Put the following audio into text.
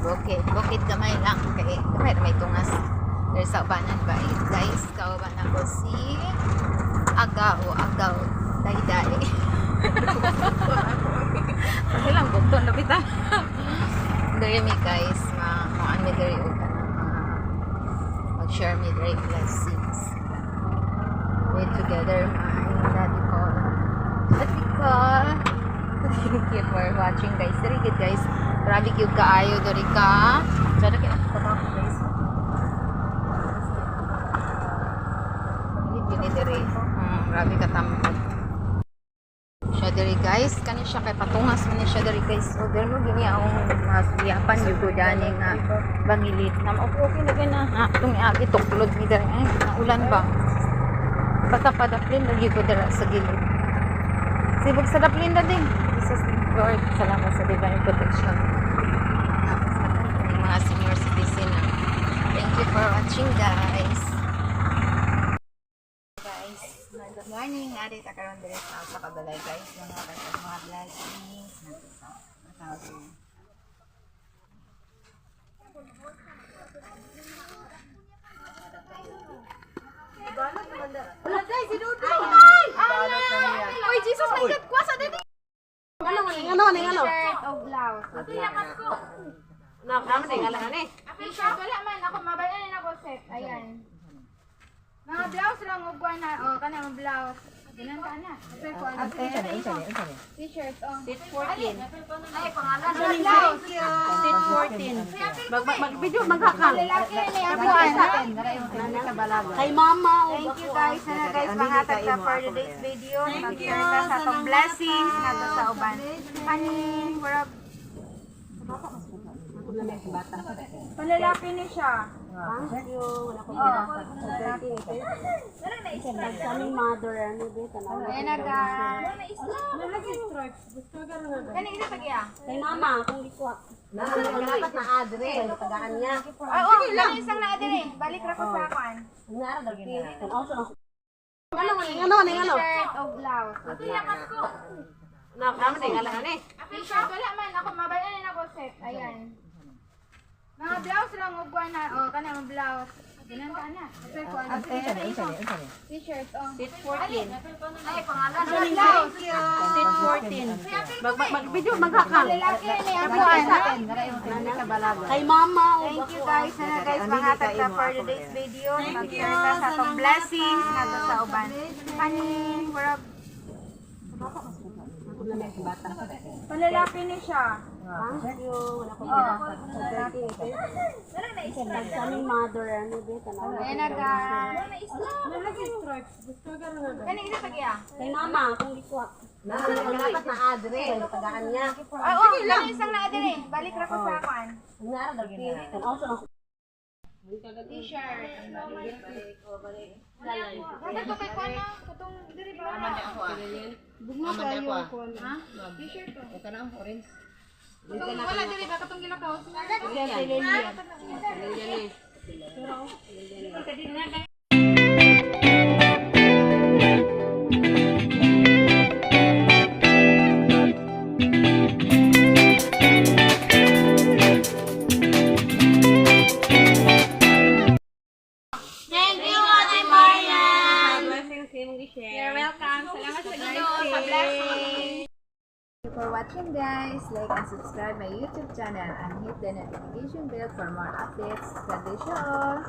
bukid. Bukid gamay lang. Kaya may tungas. There's sa ubanan ba? Guys, kauban ako si Agaw. Day-day. Kasi lang bukto na bita. Dari mi guys, mga mi dari o mag-share mi dari blessings. We're together, my daddy ko. Thank you for watching guys. Very good guys. Grabe cute kaayo dari ka. Sada kaya ako guys. Hindi dari. Grabe ka tambot. Siya dari guys. Kani siya kay patungas man siya dari guys. So there mo gini ang masiyapan yung dani nga bangilit. Okay na gana. Itong iagi tuklod ni dari. Ay, ulan ba? Pagkapadaplin lagi ko dala sa gilid. Sibog sa daplin na din. Jesus Lord, salamat sa divine protection. Yung mga senior citizen. Thank you for watching guys. Guys, good morning. Nari takaroon din sa kabalay guys. Mga blessings. Wala guys, sinudo. Uy, Jesus, may kuwasa din. Ano? Shirt o blouse. Naman din alam ni. T-shirt, wala man. Ako, mabalan na ako set. Ayan. Mga blouse lang, ugwan na. O, kanang blouse. Ganun ka na. T-shirt, o. Seat 14. Ay, pangalan. Blouse. Seat 14. Mag-video, magkakal. Lalaki ni Abuan. Kay mama. Thank you guys. Sana guys, mahatag ka for today's video. Mag-share ka sa itong blessings na to sa uban. Kaning, warap. Palalaki ni siya. Kaming mother, ano ba? Ayan na guys. Kaning ito tagya? Kay mama, kung ikuha. Dapat na adre, tagaan niya. Ay, oh, lang isang na din eh. Balik ra ko sa akin. Nara daw kini. Ano? T-shirt o blouse. Naman din alam ni. T-shirt, wala man. Ako, mabalan na ako set. Ayan. Mga blouse lang, ugwan na. O, kanang blouse. Ganun ka na. T-shirt, o. Seat 14. Ay, pangalan. Blouse. Seat 14. Mag-video, magkakal. Lalaki ni Abuan. Kay mama. Thank you guys. Sana guys, mahatag ka for today's video. Mag-share ka sa itong blessings na to sa uban. Kaning, warap. Palalaki ni siya. Kaming mother, ano ba? Ayan na guys. Kaning ito tagya? Kay mama, kung ikuha. Dapat na adre, tagaan niya. Ay, oh, lang isang na din eh. Balik ra ko sa akin. Nara daw kini. T-shirt. Dapat ko kay Kwana. Katong diri ba? Bunga kayo ko. Ha? T-shirt to. Katong wala diri ba katong gilakaw. You're welcome. Salamat sa Ginoo sa blessing. Thank you for watching guys. Like and subscribe my YouTube channel and hit the notification bell for more updates. God bless you all.